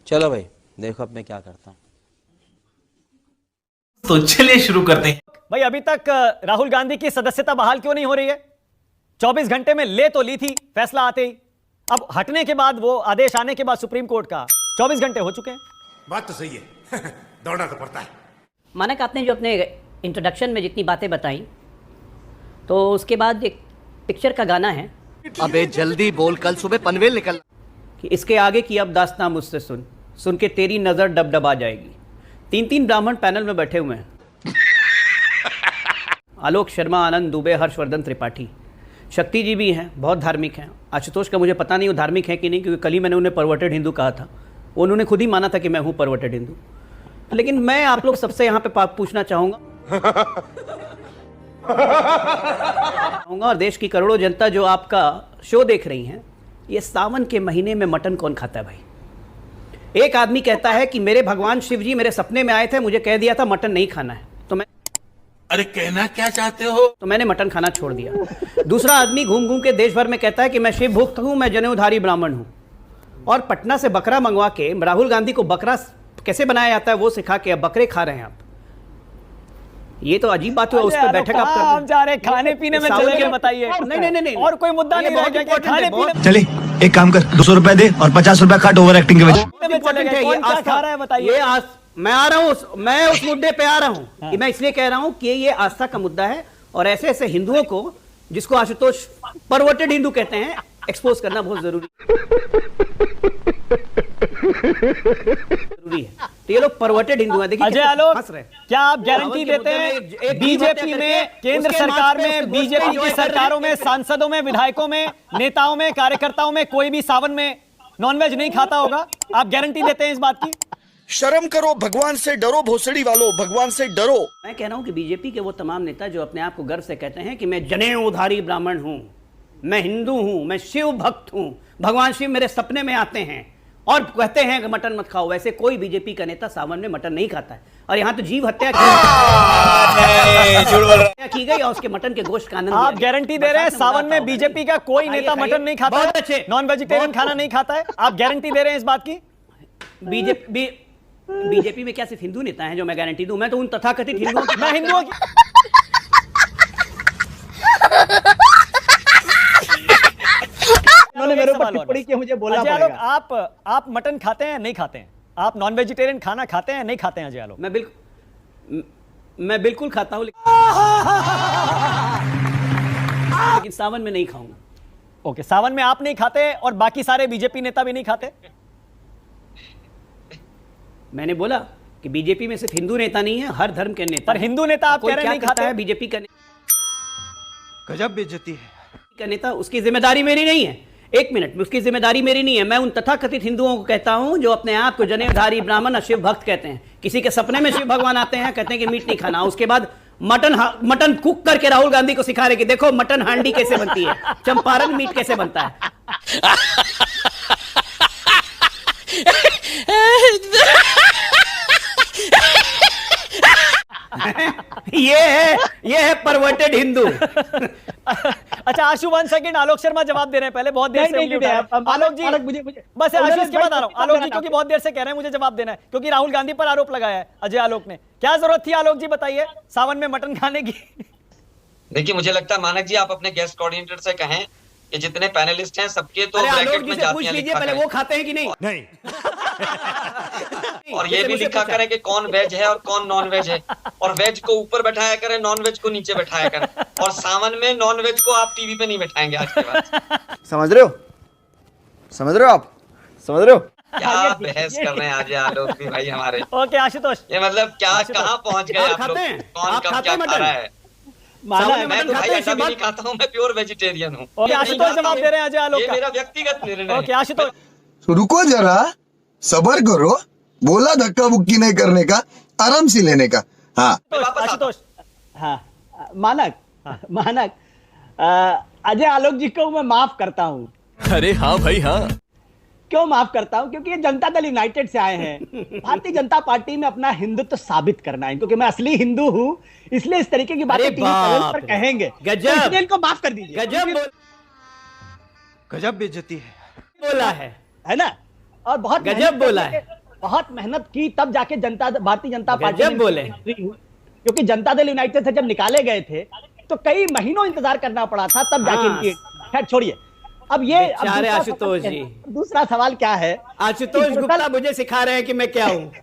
चलो भाई देखो अब मैं क्या करता हूँ। तो चलिए शुरू करते हैं। भाई अभी तक राहुल गांधी की सदस्यता बहाल क्यों नहीं हो रही है? 24 घंटे में ले तो ली थी फैसला आते ही, अब हटने के बाद वो आदेश आने के बाद सुप्रीम कोर्ट का 24 घंटे हो चुके हैं। बात तो सही है दौड़ना तो पड़ता है। मानक, आपने जो अपने इंट्रोडक्शन में जितनी बातें बताई, तो उसके बाद एक पिक्चर का गाना है, अबे जल्दी बोल, कल सुबह पनवेल निकल। कि इसके आगे की अब दास्तां मुझसे सुन, सुन के तेरी नज़र डबडबा जाएगी। 3 ब्राह्मण पैनल में बैठे हुए हैं। आलोक शर्मा, आनंद दुबे, हर्षवर्धन त्रिपाठी। शक्ति जी भी हैं, बहुत धार्मिक हैं। आशुतोष का मुझे पता नहीं वो धार्मिक है कि नहीं, क्योंकि कल ही मैंने उन्हें परवर्टेड हिंदू कहा था। उन्होंने खुद ही माना था कि मैं हूँ परवर्टेड हिंदू। लेकिन मैं आप लोग सबसे यहाँ पे पूछना चाहूँगा और देश की करोड़ों जनता जो आपका शो देख रही हैं, ये सावन के महीने में मटन कौन खाता है भाई? एक आदमी कहता है कि मेरे भगवान शिव जी मेरे सपने में आए थे, मुझे कह दिया था मटन नहीं खाना है, तो मैं अरे कहना क्या चाहते हो? तो मैंने मटन खाना छोड़ दिया। दूसरा आदमी घूम घूम के देश भर में कहता है कि मैं शिव भक्त हूं, मैं जनेऊधारी ब्राह्मण हूं, और पटना से बकरा मंगवा के राहुल गांधी को बकरा कैसे बनाया जाता है वो सिखा के अब बकरे खा रहे हैं आप। ये तो अजीब बात हुआ। उस पर बैठक आप कर रहे हैं। हम जा रहे खाने पीने में चले गए, बताइए। नहीं और कोई मुद्दा नहीं रह गया कि खाने पीने चले एक काम कर, 200 रुपए दे और 50 रुपए काट ओवर एक्टिंग के वजह। में चले गए। कौन क्या खा रहा है बताइए। मैं आ रहा हूँ, मैं उस मुद्दे पे आ रहा हूँ कि मैं इसलिए कह रहा हूँ कि ये आस्था का मुद्दा है, और ऐसे ऐसे हिंदुओं को, जिसको आशुतोष परवर्टेड हिंदू कहते हैं, एक्सपोज करना बहुत जरूरी है। तो ये लोग परवर्टेड हिंदू हैं। देखिए अजय आलोक, क्या आप गारंटी देते हैं बीजेपी में, केंद्र सरकार में, बीजेपी की सरकारों में, सांसदों में, विधायकों में, नेताओं में, कार्यकर्ताओं में कोई भी सावन में नॉनवेज नहीं खाता होगा? आप गारंटी देते हैं इस बात की? शर्म करो, भगवान से डरो, भोसड़ी वालों, भगवान से डरो। मैं कह रहा हूं कि बीजेपी के वो तमाम नेता जो अपने आप को गर्व से कहते हैं कि मैं जनेऊधारी ब्राह्मण हूं, मैं हिंदू हूं, मैं शिव भक्त हूं, भगवान शिव मेरे सपने में आते हैं, और कहते हैं कि मटन मत खाओ, वैसे कोई बीजेपी का नेता सावन में मटन नहीं खाता है। और यहाँ तो जीव हत्या की गई और उसके मटन के गोश्त का आनंद। आप गारंटी दे रहे हैं सावन में बीजेपी का कोई नेता मटन नहीं खाता है? बहुत अच्छे, नॉन वेजिटेरियन खाना नहीं खाता है? आप गारंटी दे रहे हैं इस बात की? बीजेपी में क्या सिर्फ हिंदू नेता हैं जो मैं गारंटी दूं? मैं तो उन तथाकथित हिंदुओं की, मैं हिंदुओं की उन्होंने मेरे ऊपर टिप्पणी की, मुझे बोलना अजय आलोक, पड़ेगा। आप मटन खाते हैं नहीं खाते हैं? आप नॉन वेजिटेरियन खाना खाते हैं नहीं खाते हैं अजय आलोक? मैं बिल्कुल खाता हूं, लेकिन सावन में नहीं खाऊंगा। ओके, सावन में आप नहीं खाते और बाकी सारे बीजेपी नेता भी नहीं खाते? मैंने बोला कि बीजेपी में सिर्फ हिंदू नेता नहीं है, हर धर्म के नेता। पर हिंदू नेता आप कह रहे हैं नहीं खाते है? बीजेपी का गजब बेइज्जती है का नेता, उसकी जिम्मेदारी मेरी नहीं है। एक मिनट, उसकी जिम्मेदारी मेरी नहीं है। मैं उन तथाकथित हिंदुओं को कहता हूं जो अपने आप को जनेऊधारी ब्राह्मण और शिव भक्त कहते हैं। किसी के सपने में शिव भगवान आते हैं, कहते हैं कि मीट नहीं खाना, उसके बाद मटन कुक करके राहुल गांधी को सिखा रहे कि देखो मटन हांडी कैसे बनती है, चंपारण मीट कैसे बनता है। ये है परवर्टेड हिंदू। अच्छा आशु, 1 सेकंड, आलोक शर्मा जवाब दे रहे हैं। पहले बहुत देर से उंगली उठा रहे हैं। आलोक जी, बस आशीष के बाद आ रहा हूं। आलोक जी, क्योंकि बहुत देर से कह रहे हैं मुझे जवाब देना है, क्योंकि राहुल गांधी पर आरोप लगाया है अजय आलोक ने। क्या जरूरत थी आलोक जी, बताइए, सावन में मटन खाने की? देखिए, मुझे लगता है मानक जी आप अपने गेस्ट कोऑर्डिनेटर से कहें कि जितने पैनलिस्ट हैं सबके तो ब्रैकेट में जातियां लिखा पहले वो खाते हैं कि नहीं? नहीं और ये भी लिखा करें कि कौन वेज है और कौन नॉन वेज है, और वेज को ऊपर बैठाया करें, नॉन वेज को नीचे बैठाया करें, और सावन में नॉन वेज को आप टीवी पे नहीं बैठाएंगे आज के बाद। समझ रहे हो? समझ रहे हो आप? समझ रहे हो? क्या बहस कर रहे हैं आज आलोक भी भाई हमारे। ओके आशुतोष, ये मतलब क्या, कहाँ पहुंच गए आप लोग? कौन कब क्या खा रहा है? मैं तो भाई ऐसा भी नहीं खाता हूँ, मैं प्योर वेजिटेरियन हूँ। ओके आशुतोष जवाब दे रहे हैं अजय आलोक का। ये मेरा व्यक्तिगत निर्णय है। ओके आशुतोष, रुको जरा, सबर करो, बोला धक्का बुक्की नहीं करने का, आराम से लेने का। हाँ आशुतोष, हाँ मानक, अजय आलोक जी को मैं माफ करता हूँ। अरे हाँ भाई हाँ। क्यों माफ करता हूं? क्योंकि ये जनता दल यूनाइटेड से आए हैं। भारतीय जनता पार्टी में अपना हिंदुत्व साबित करना है, क्योंकि मैं असली हिंदू हूं, इसलिए इस तरीके की बातें टीवी चैनल पर कहेंगे। गजब, तो इनको माफ कर दीजिए। गजब गजब बेइज्जती है बोला है ना? और बहुत गजब मेहनत बोला करके, है। बहुत मेहनत की तब जाके भारतीय जनता पार्टी गजब बोले। क्योंकि जनता दल यूनाइटेड से जब निकाले गए थे तो कई महीनों इंतजार करना पड़ा था, तब जाके हाँ। इनकी, खैर छोड़िए। अब ये अब बेचारे दूसरा आशुतोष सवाल- जी। दूसरा सवाल क्या है? आशुतोष कि गुप्ता मुझे सिखा रहे हैं कि मैं क्या हूं।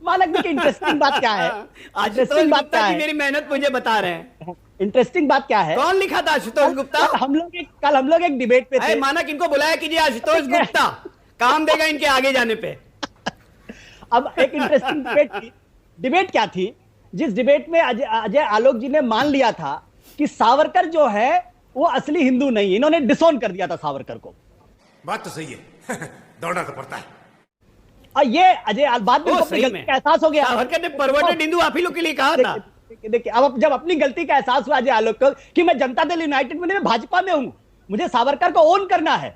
मालक जी की इंटरेस्टिंग बात क्या है? आशुतोष इंटरेस्टिंग बात गुप्ता क्या की है? मेरी मेहनत मुझे बता रहे हैं। इंटरेस्टिंग बात क्या है? कौन लिखा था आशुतोष गुप्ता? कल हम लोग एक डिबेट पे थे। अरे मानक इनको बुलाया कीजिए, आशुतोष गुप्ता काम देगा इनके आगे जाने पे। अब एक इंटरेस्टिंग डिबेट क्या थी? जिस डिबेट में अजय आलोक जी ने मान लिया था कि सावरकर जो है वो असली हिंदू नहीं, इन्होंने डिसोन कर दिया था सावरकर को। बात तो सही है दौड़ना तो पड़ता है। और ये अजय बाद में ओ, इनको सही गलती में। का एहसास हो गया। सावरकर ने परवर्टेड हिंदू आप ही लोग के लिए कहा था। देखिए अब जब अपनी गलती का एहसास हुआ अजय आलोक को कि मैं जनता दल यूनाइटेड में नहीं, मैं भाजपा में हूं, मुझे सावरकर को ओन करना है,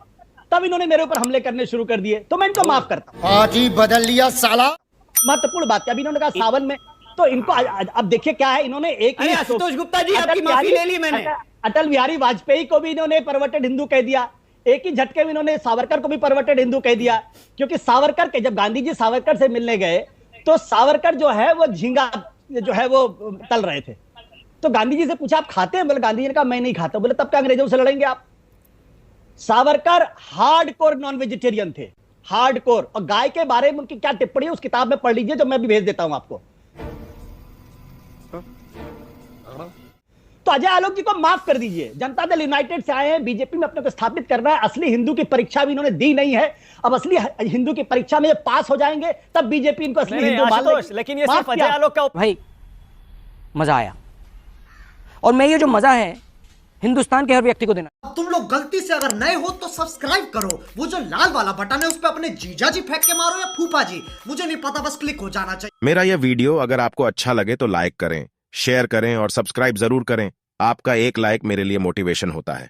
तब इन्होंने मेरे ऊपर हमले करने शुरू कर दिए, तो मैं इनको माफ करता हूं। आज ही बदल लिया साला। महत्वपूर्ण बात क्या, अभी इन्होंने कहा सावन में, तो इनको अब देखिए क्या है, इन्होंने एक अरे ही आशुतोष गुप्ता जी, अटल आपकी माफी बिहारी- ले ली मैंने। अटल बिहारी वाजपेयी को भी इन्होंने परवर्टेड हिंदू कह दिया, एक ही झटके में इन्होंने सावरकर को भी परवर्टेड हिंदू कह दिया। क्योंकि सावरकर के जब गांधी जी सावरकर से मिलने गए तो सावरकर जो है वो झींगा जो है वो तल रहे थे, तो गांधी जी से पूछा आप खाते हैं? बोले, गांधी जी ने कहा मैं नहीं खाता। बोले तब क्या अंग्रेजों से लड़ेंगे आप? सावरकर हार्डकोर नॉन वेजिटेरियन थे, हार्डकोर। और गाय के बारे में उनकी क्या टिप्पणी है उस किताब में पढ़ लीजिए, जो मैं भी भेज देता हूं आपको। तो अजय आलोक जी को माफ कर दीजिए, जनता दल यूनाइटेड से आए हैं, बीजेपी में अपने को स्थापित करना है। असली हिंदू की परीक्षा भी इन्होंने दी नहीं है, अब असली हिंदू की परीक्षा में पास हो जाएंगे तब बीजेपी इनको असली हिंदू मान आशुतोष, लेगी। लेकिन ये माफ सिर्फ अजय किया। आलोक का भाई मजा आया, और मैं ये जो मजा है हिंदुस्तान के हर व्यक्ति को देना। तुम लोग गलती से अगर नए हो तो सब्सक्राइब करो, वो जो लाल वाला बटन है उस पर अपने जीजा जी फेंक के मारो या फूफा जी, मुझे नहीं पता, बस क्लिक हो जाना चाहिए। मेरा यह वीडियो अगर आपको अच्छा लगे तो लाइक करें, शेयर करें और सब्सक्राइब जरूर करें। आपका एक लाइक मेरे लिए मोटिवेशन होता है।